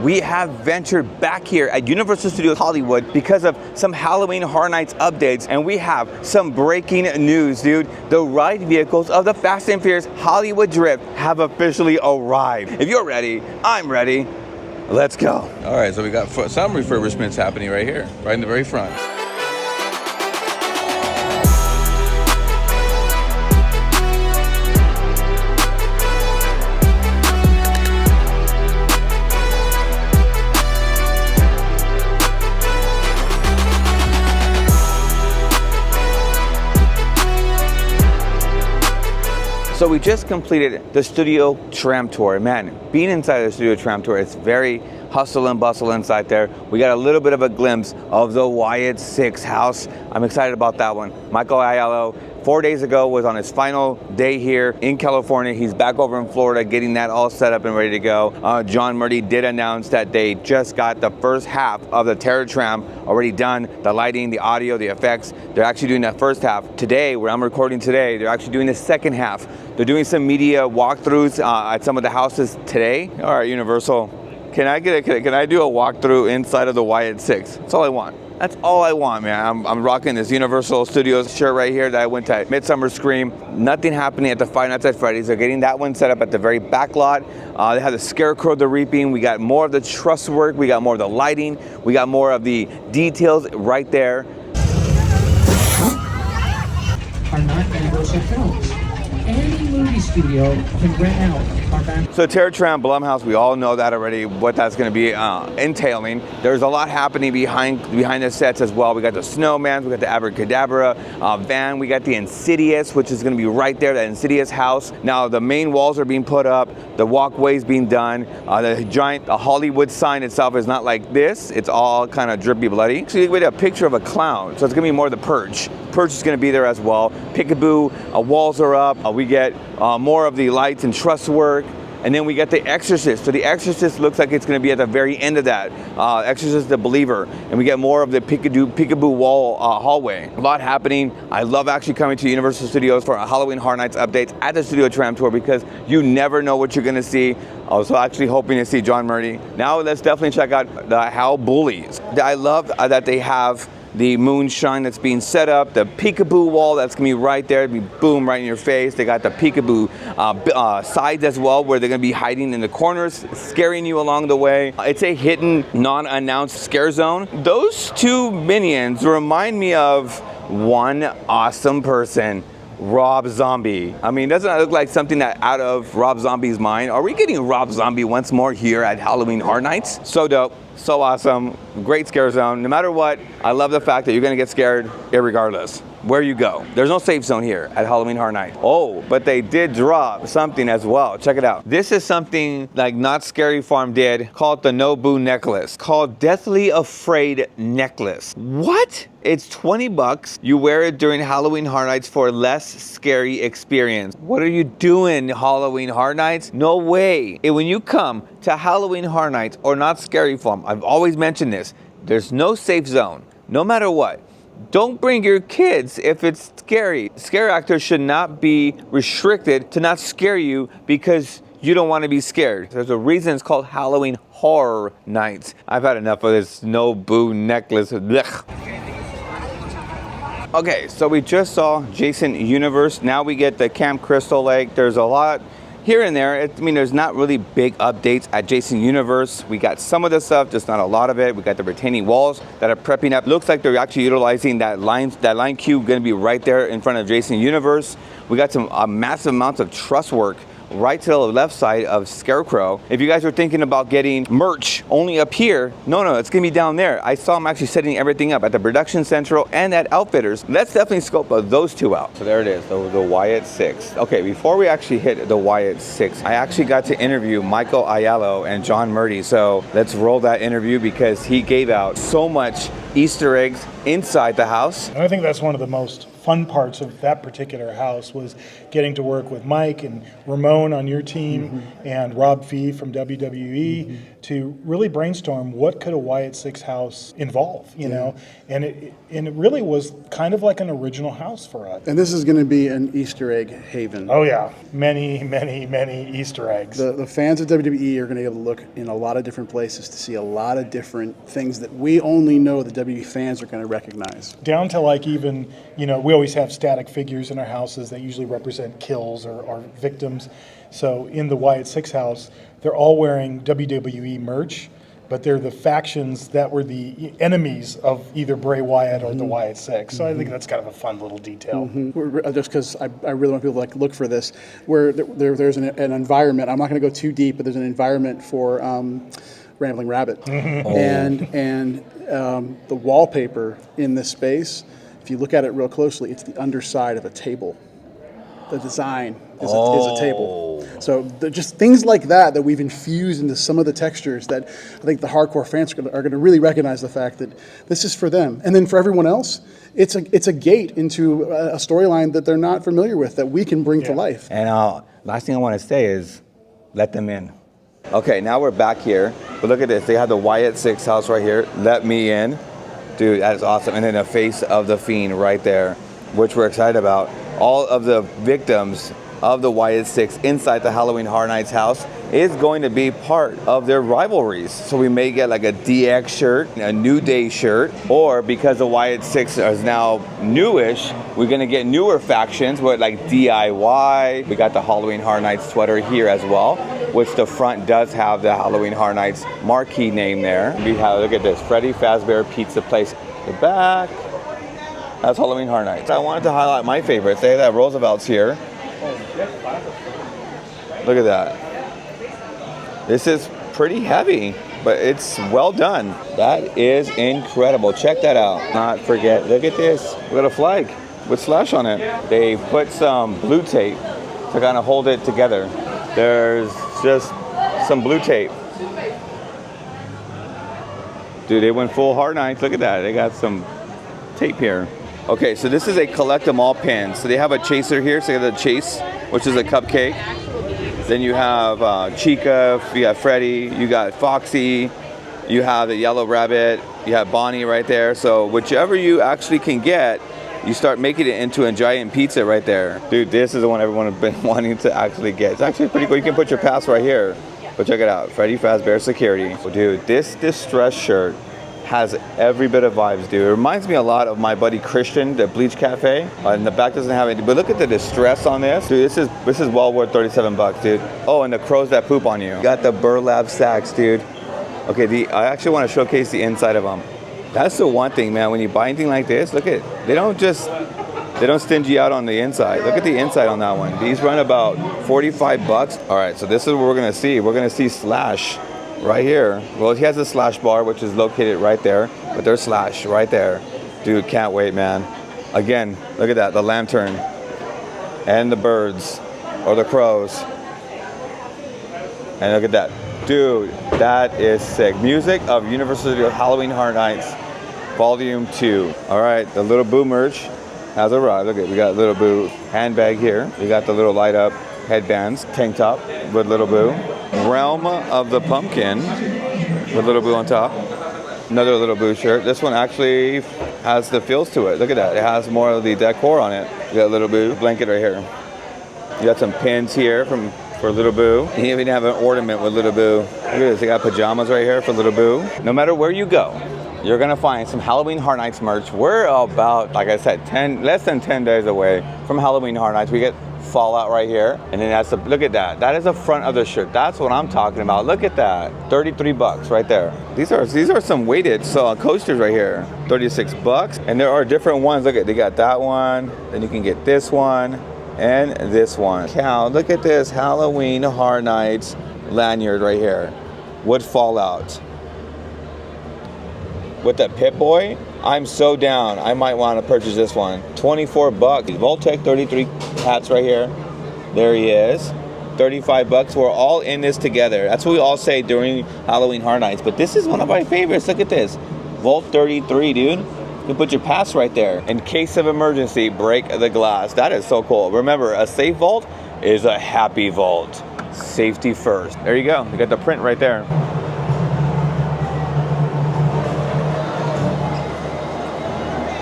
We have ventured back here at Universal Studios Hollywood because of some Halloween Horror Nights updates, and we have some breaking news, dude. The ride vehicles of the Fast and Furious Hollywood Drift have officially arrived. If you're ready, I'm ready. Let's go. All right, so we got some refurbishments happening right here, right in the very front. So we just completed the studio tram tour. Man, being inside the studio tram tour, it's very hustle and bustle inside there. We got a little bit of a glimpse of the Wyatt Sicks house. I'm excited about that one. Michael Aiello, 4 days ago, was on his final day here in California. He's back over in Florida getting that all set up and ready to go. John Murdy did announce that they just got the first half of the Terror Tram already done. The lighting, the audio, the effects. They're actually doing that first half. Today, where I'm recording today, they're actually doing the second half. They're doing some media walkthroughs at some of the houses today. All right, Universal. Can I do a walkthrough inside of the Wyatt Sicks? That's all I want. That's all I want, man. I'm rocking this Universal Studios shirt right here that I went to Midsummer Scream. Nothing happening at the Five Nights at Freddy's. They're getting that one set up at the very back lot. They have the Scarecrow they're reaping. We got more of the truss work. We got more of the lighting. We got more of the details right there. Are not Universal films. Any movie studio can rent out our back. So Terror Tram, Blumhouse, we all know that already, what that's going to be entailing. There's a lot happening behind the sets as well. We got the Snowman, we got the Abracadabra van, we got the Insidious, which is going to be right there, that Insidious house. Now the main walls are being put up, the walkways being done. The Hollywood sign itself is not like this. It's all kind of drippy bloody. Actually, we got a picture of a clown, so it's going to be more of the Purge. Purge is going to be there as well. Peekaboo, walls are up. We get more of the lights and truss work. And then we get the Exorcist. So the Exorcist looks like it's going to be at the very end of that. Exorcist the Believer. And we get more of the peekaboo wall hallway. A lot happening. I love actually coming to Universal Studios for a Halloween Horror Nights updates at the Studio Tram Tour because you never know what you're going to see. I was actually hoping to see John Murdy. Now let's definitely check out the How Bullies. I love that they have the moonshine that's being set up, the peekaboo wall that's gonna be right there, it'll be boom right in your face. They got the peekaboo sides as well, where they're gonna be hiding in the corners, scaring you along the way. It's a hidden, non-announced scare zone. Those two minions remind me of one awesome person. Rob Zombie. I mean, doesn't that look like something that out of Rob Zombie's mind? Are we getting Rob Zombie once more here at Halloween Horror Nights? So dope, so awesome, great scare zone. No matter what, I love the fact that you're gonna get scared irregardless where you go. There's no safe zone here at Halloween Horror Night. Oh, but they did drop something as well. Check it out. This is something like Not Scary Farm did, called the Nobu necklace, called Deathly Afraid necklace. What? It's 20 bucks. You wear it during Halloween Horror Nights for a less scary experience. What are you doing, Halloween Horror Nights? No way. And when you come to Halloween Horror Nights or Not Scary Farm, I've always mentioned this, there's no safe zone, no matter what. Don't bring your kids if it's scary. Scare actors should not be restricted to not scare you because you don't want to be scared. There's a reason it's called Halloween Horror Nights. I've had enough of this Nobu necklace. Blech. Okay, so we just saw Jason Universe. Now we get the Camp Crystal Lake. There's a lot here and there. I mean, there's not really big updates at Jason Universe. We got some of the stuff, just not a lot of it. We got the retaining walls that are prepping up. Looks like they're actually utilizing that line cube going to be right there in front of Jason Universe. We got some massive amounts of truss work right to the left side of Scarecrow. If you guys are thinking about getting merch only up here, no, it's gonna be down there. I saw them actually setting everything up at the Production Central and at Outfitters. Let's definitely scope those two out. So there it is, the Wyatt Sicks. Okay, before we actually hit the Wyatt Sicks, I actually got to interview Michael Aiello and John Murdy. So let's roll that interview because he gave out so much Easter eggs inside the house. And I think that's one of the most fun parts of that particular house was getting to work with Mike and Ramon on your team and Rob Fee from WWE to really brainstorm what could a Wyatt Sicks house involve, you know, and it really was kind of like an original house for us. And this is going to be an Easter egg haven. Oh yeah, many, many, many Easter eggs. The fans of WWE are going to be able to look in a lot of different places to see a lot of different things that we only know the WWE fans are going to recognize. Down to like even, you know, we always have static figures in our houses that usually represent kills or victims. So in the Wyatt Sicks house, they're all wearing WWE merch, but they're the factions that were the enemies of either Bray Wyatt or the Wyatt Sicks. So I think that's kind of a fun little detail. Just because I really want people to like look for this, where there's an environment. I'm not going to go too deep, but there's an environment for Ramblin Rabbit, and the wallpaper in this space. If you look at it real closely, it's the underside of a table. The design is a table. So just things like that we've infused into some of the textures that I think the hardcore fans are going to really recognize the fact that this is for them. And then for everyone else, it's a gate into a storyline that they're not familiar with that we can bring to life. And last thing I want to say is let them in. Okay, now we're back here. But look at this. They have the Wyatt Sicks house right here. Let me in. Dude, that is awesome. And then the face of the Fiend right there, which we're excited about. All of the victims of the Wyatt Sicks inside the Halloween Horror Nights house is going to be part of their rivalries. So we may get like a DX shirt, a New Day shirt, or because the Wyatt Sicks is now newish, we're gonna get newer factions with like DIY. We got the Halloween Horror Nights sweater here as well, which the front does have the Halloween Horror Nights marquee name there. We have, look at this, Freddy Fazbear Pizza Place. The back. That's Halloween Horror Nights. I wanted to highlight my favorites. They have Roosevelt's here. Look at that. This is pretty heavy, but it's well done. That is incredible. Check that out. Not forget, look at this. We got a flag with slash on it. They put some blue tape to kind of hold it together. There's just some blue tape. Dude, they went full Horror Nights. Look at that. They got some tape here. Okay, so this is a collect 'em all pin. So they have a chaser here. So you have the chase, which is a cupcake. Then you have Chica, you got Freddy, you got Foxy, you have the yellow rabbit, you have Bonnie right there. So whichever you actually can get, you start making it into a giant pizza right there. Dude, this is the one everyone has been wanting to actually get. It's actually pretty cool. You can put your pass right here. But check it out, Freddy Fazbear Security. Dude, this distress shirt has every bit of vibes, dude. It reminds me a lot of my buddy Christian, the Bleach Cafe. And the back doesn't have any, but look at the distress on this. Dude, this is well worth 37 bucks, dude. Oh, and the crows that poop on you. Got the burlap sacks, dude. Okay, I actually want to showcase the inside of them. That's the one thing, man, when you buy anything like this, look at, they don't stingy out on the inside. Look at the inside on that one. These run about 45 bucks. All right, so this is what we're gonna see. We're gonna see Slash right here. Well, he has a Slash bar, which is located right there, but there's Slash right there. Dude, can't wait, man. Again, look at that, the lantern and the birds, or the crows. And look at that. Dude, that is sick. Music of Universal Studios Halloween Horror Nights, Volume 2. All right, the Little Boo merch has arrived. Look at, we got Little Boo handbag here. We got the little light up headbands, tank top with Little Boo. Realm of the Pumpkin with Little Boo on top. Another Little Boo shirt. This one actually has the feels to it. Look at that. It has more of the decor on it. You got Little Boo blanket right here. You got some pins here for Little Boo. You even have an ornament with Little Boo. Look at this. They got pajamas right here for Little Boo. No matter where you go, you're gonna find some Halloween Horror Nights merch. We're about, like I said, less than 10 days away from Halloween Horror Nights. We get Fallout right here, and then that's look at that. That is the front of the shirt. That's what I'm talking about. Look at that, 33 bucks right there. These are some weighted coasters right here. 36 bucks, and there are different ones. Look at, they got that one. Then you can get this one and this one. Cow, look at this Halloween Horror Nights lanyard right here with Fallout. With the Pip-Boy, I'm so down. I might want to purchase this one. 24 bucks. Voltec 33 hats right here. There he is. 35 bucks. We're all in this together. That's what we all say during Halloween Horror Nights. But this is one of my favorites. Look at this. Volt 33, dude. You can put your pass right there. In case of emergency, break the glass. That is so cool. Remember, a safe vault is a happy vault. Safety first. There you go. You got the print right there.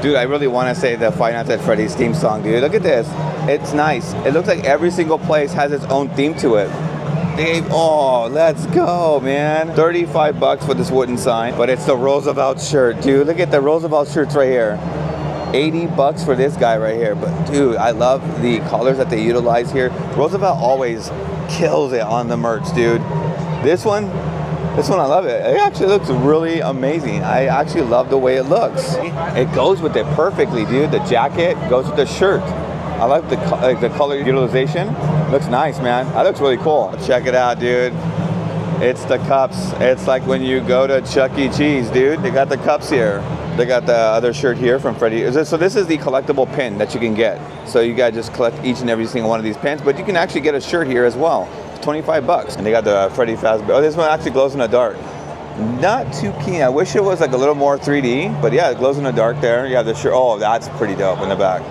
Dude, I really want to say the Five Nights at Freddy's theme song, dude. Look at this. It's nice. It looks like every single place has its own theme to it. Oh, let's go, man. 35 bucks for this wooden sign, but it's the Roosevelt shirt, dude. Look at the Roosevelt shirts right here. 80 bucks for this guy right here. But dude, I love the colors that they utilize here. Roosevelt always kills it on the merch, dude. This one I love it. It actually looks really amazing. I actually love the way it looks. It goes with it perfectly, dude. The jacket goes with the shirt. I like the color utilization. Looks nice, man. That looks really cool. Check it out, dude. It's the cups. It's like when you go to Chuck E. Cheese, dude. They got the cups here. They got the other shirt here from Freddy. So this is the collectible pin that you can get. So you gotta just collect each and every single one of these pins, but you can actually get a shirt here as well. It's 25 bucks. And they got the Freddy Fazbear. Oh, this one actually glows in the dark. Not too keen. I wish it was like a little more 3D, but yeah, it glows in the dark there. You have the shirt. Oh, that's pretty dope in the back.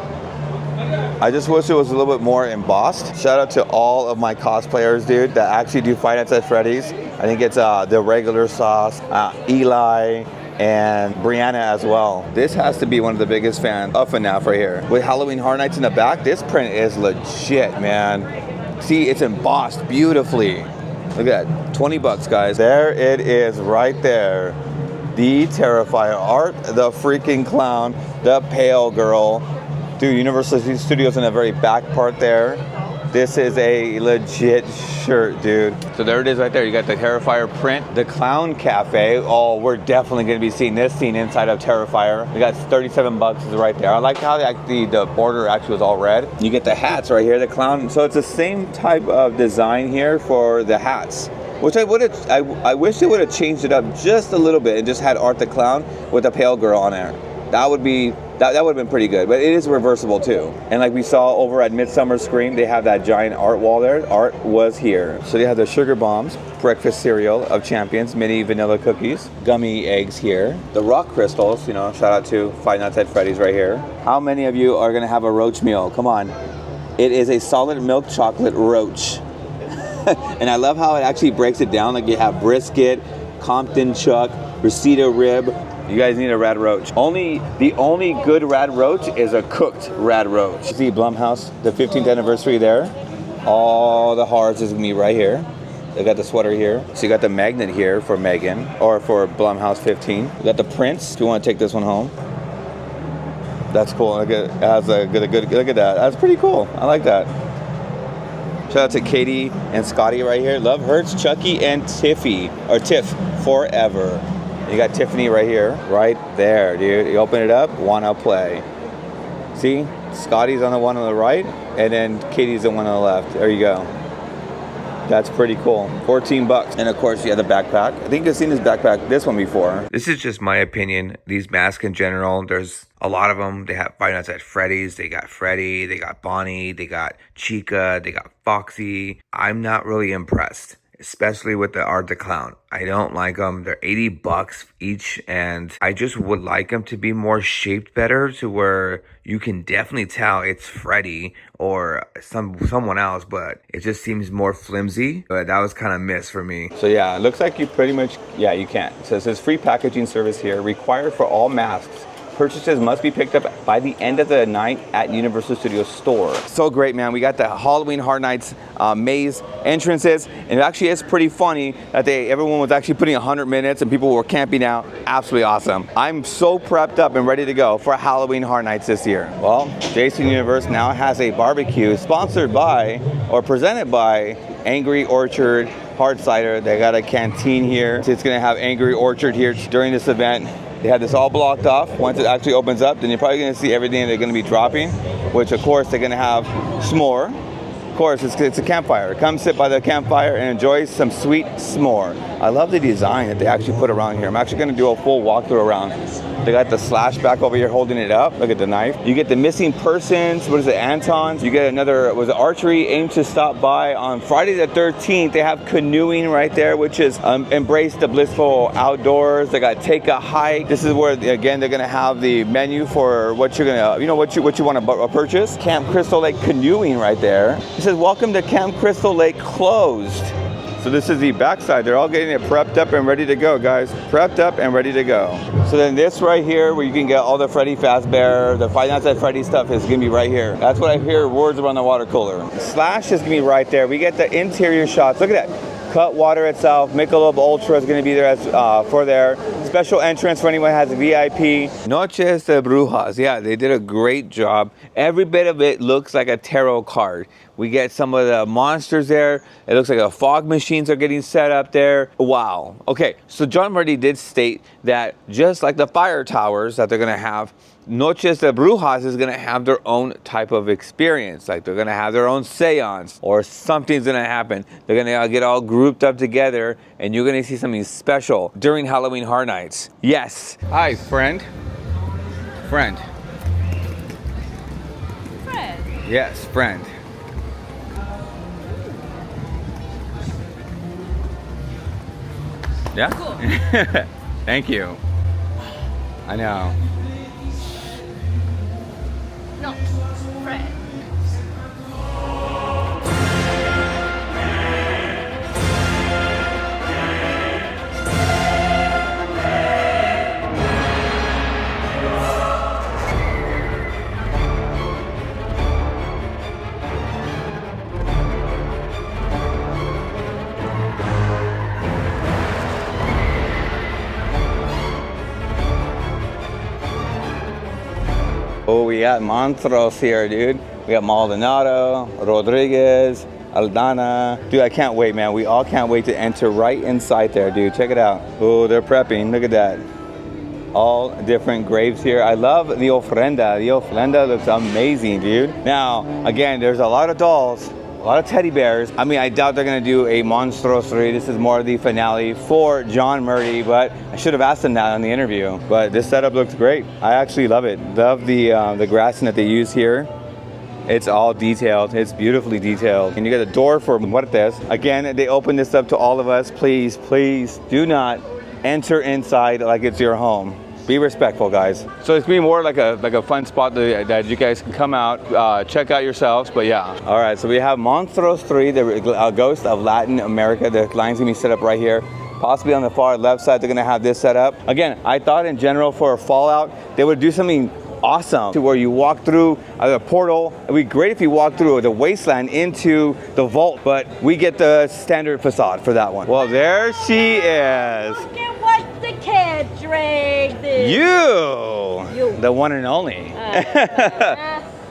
I just wish it was a little bit more embossed. Shout out to all of my cosplayers, dude, that actually do Five Nights at Freddy's. I think it's the regular sauce, Eli, and Brianna as well. This has to be one of the biggest fans of FNAF right here. With Halloween Horror Nights in the back, this print is legit, man. See, it's embossed beautifully. Look at that, 20 bucks, guys. There it is right there. The Terrifier art, the freaking clown, the pale girl. Dude, Universal Studios in the very back part there. This is a legit shirt, dude. So there it is right there. You got the Terrifier print. The Clown Cafe. Oh, we're definitely going to be seeing this scene inside of Terrifier. We got 37 bucks is right there. I like how the border actually was all red. You get the hats right here, the clown. So it's the same type of design here for the hats, which I wish they would have changed it up just a little bit and just had Art the Clown with a pale girl on there. That would have been pretty good, but it is reversible too. And like we saw over at Midsummer Scream, they have that giant art wall there. Art was here. So they have the Sugar Bombs, breakfast cereal of champions, mini vanilla cookies, gummy eggs here. The rock crystals, you know, shout out to Five Nights at Freddy's right here. How many of you are gonna have a roach meal? Come on. It is a solid milk chocolate roach. And I love how it actually breaks it down. Like you have brisket, Compton chuck, Reseda rib. You guys need a rad roach. The only good rad roach is a cooked rad roach. See Blumhouse, the 15th anniversary there. All the horrors is gonna be right here. They got the sweater here. So you got the magnet here for Megan, or for Blumhouse 15. You got the Prince, if you want to take this one home. That's cool. Look at, it has a good look at that. That's pretty cool. I like that. Shout out to Katie and Scotty right here. Love Hurts, Chucky, and Tiffy, or Tiff forever. You got Tiffany right here, right there, dude. You open it up, wanna play. See, Scotty's on the one on the right, and then Katie's the one on the left. There you go. That's pretty cool. 14 bucks. And of course, you have the backpack. I think I've seen this one before. This is just my opinion. These masks in general, there's a lot of them. They have Five Nights at Freddy's. They got Freddy. They got Bonnie. They got Chica. They got Foxy. I'm not really impressed, especially with the Art the Clown. I don't like them. They're 80 bucks each, and I just would like them to be more shaped better to where you can definitely tell it's Freddy or someone else, but it just seems more flimsy. But that was kind of missed for me. So yeah, it looks like you pretty much, yeah, you can. So it says free packaging service here, required for all masks. Purchases must be picked up by the end of the night at Universal Studios store. So great, man. We got the Halloween Horror Nights maze entrances, and it actually is pretty funny that everyone was actually putting 100 minutes and people were camping out. Absolutely awesome. I'm so prepped up and ready to go for Halloween Horror Nights this year. Well, Jason Universe now has a barbecue sponsored by or presented by Angry Orchard Hard Cider. They got a canteen here. It's gonna have Angry Orchard here during this event. They had this all blocked off. Once it actually opens up, then you're probably gonna see everything they're gonna be dropping, which of course they're gonna have s'more. Of course, it's a campfire. Come sit by the campfire and enjoy some sweet s'more. I love the design that they actually put around here. I'm actually going to do a full walkthrough around. They got the slash back over here holding it up. Look at the knife. You get the missing persons. What is it? Antons. You get another, was it archery? Aim to stop by on Friday the 13th. They have canoeing right there, which is embrace the blissful outdoors. They got take a hike. This is where, again, they're going to have the menu for what you're going to, you know, what you want to purchase. Camp Crystal Lake canoeing right there. It says, welcome to Camp Crystal Lake closed. So this is the backside. They're all getting it prepped up and ready to go, guys. Prepped up and ready to go. So then this right here, where you can get all the Freddy Fazbear, the Five Nights at Freddy stuff is gonna be right here. That's what I hear words around the water cooler. Slash is gonna be right there. We get the interior shots. Look at that. Cutwater itself, Michelob Ultra is going to be there as for their special entrance for anyone who has a VIP. Noches de Brujas, yeah, they did a great job. Every bit of it looks like a tarot card. We get some of the monsters there. It looks like the fog machines are getting set up there. Wow. Okay, so John Murdy did state that just like the fire towers that they're going to have, Noches de Brujas is going to have their own type of experience. Like they're going to have their own seance or something's going to happen. They're going to get all grouped up together and you're going to see something special during Halloween Horror Nights. Yes. Hi, friend. Friend. Friend. Yes, friend. Yeah? Cool. Thank you. I know. No, friend. Oh, we got monstros here, dude. We got Maldonado, Rodriguez, Aldana. Dude, I can't wait, man. We all can't wait to enter right inside there, dude. Check it out. Oh, they're prepping. Look at that. All different graves here. I love the ofrenda. The ofrenda looks amazing, dude. Now, again, there's a lot of dolls. A lot of teddy bears. I mean, I doubt they're gonna do a Monstrosity. This is more of the finale for John Murdy, but I should have asked him that on the interview. But this setup looks great. I actually love it. Love the grassing that they use here. It's all detailed. It's beautifully detailed. And you got a door for what it is. Again, they open this up to all of us. Please, please do not enter inside like it's your home. Be respectful, guys. So it's gonna be more like a fun spot that you guys can come out, check out yourselves. But yeah. All right, so we have Monstros 3, the Ghost of Latin America. The line's gonna be set up right here. Possibly on the far left side, they're gonna have this set up. Again, I thought in general for a Fallout, they would do something awesome to where you walk through the portal. It'd be great if you walk through the wasteland into the vault, but we get the standard facade for that one. Well, there she is. Look at what the kid dragged in. You, the one and only.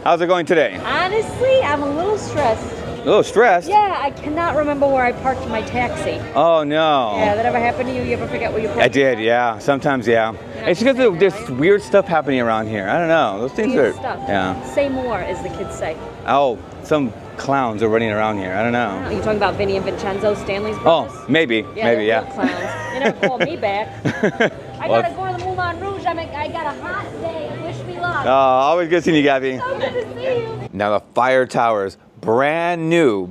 How's it going today? Honestly, I'm a little stressed. A little stressed? Yeah, I cannot remember where I parked my taxi. Oh, no. Yeah, that ever happened to you? You ever forget where you parked? I did, yeah. Sometimes, yeah. It's because there's weird stuff happening around here. I don't know. Those things Weird are... stuff. Yeah. Say more, as the kids say. Oh, some clowns are running around here. I don't know. Are you talking about Vinny and Vincenzo, Stanley's Oh, brothers? maybe. Yeah, maybe, they're yeah. real clowns. They never called me back. I Well, gotta go to the Moulin Rouge. I got a hot day. Wish me luck. always good seeing you, Gabby. So good to see you. Now the fire towers, brand new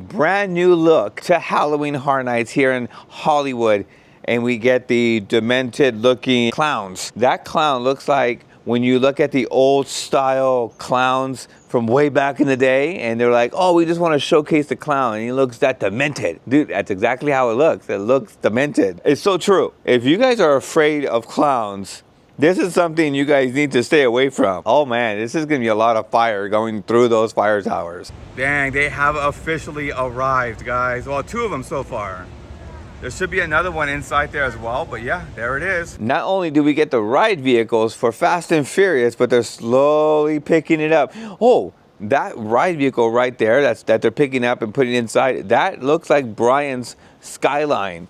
look to Halloween Horror Nights here in Hollywood. And we get the demented looking clowns. That clown looks like when you look at the old style clowns from way back in the day and they're like, oh, we just want to showcase the clown and he looks that demented. Dude, that's exactly how it looks. It looks demented. It's so true. If you guys are afraid of clowns, this is something you guys need to stay away from. Oh man, this is gonna be a lot of fire going through those fire towers. Dang, they have officially arrived, guys. Well, 2 of them so far. There should be another one inside there as well, but yeah, there it is. Not only do we get the ride vehicles for Fast and Furious, but they're slowly picking it up. Oh, that ride vehicle right there that they're picking up and putting inside, that looks like Brian's Skyline.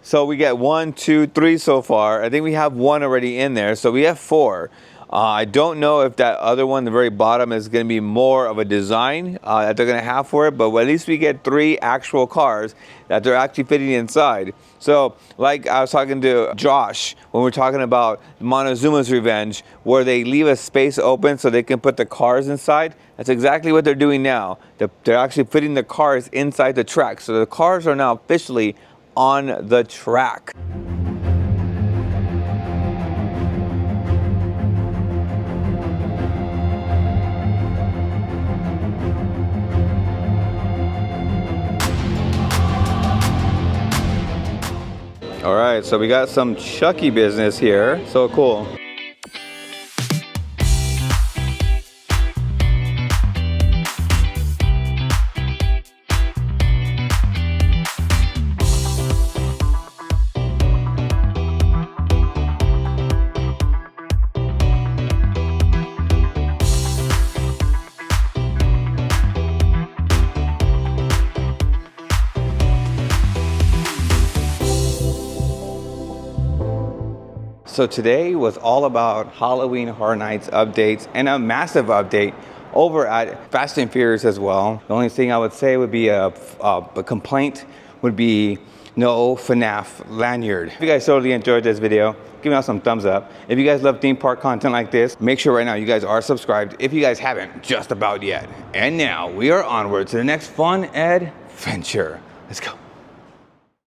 So we get 1, 2, 3 so far. I think we have 1 already in there, so we have 4. I don't know if that other one, the very bottom, is going to be more of a design that they're going to have for it, but at least we get 3 actual cars that they're actually fitting inside. So, like I was talking to Josh when we're talking about Montezuma's Revenge, where they leave a space open so they can put the cars inside. That's exactly what they're doing now. They're actually fitting the cars inside the track. So the cars are now officially on the track. All right, so we got some Chucky business here. So cool. So today was all about Halloween Horror Nights updates and a massive update over at Fast and Furious as well. The only thing I would say would be a complaint would be no FNAF lanyard. If you guys totally enjoyed this video, give me some thumbs up. If you guys love theme park content like this, make sure right now you guys are subscribed if you guys haven't just about yet. And now we are onward to the next fun adventure. Let's go.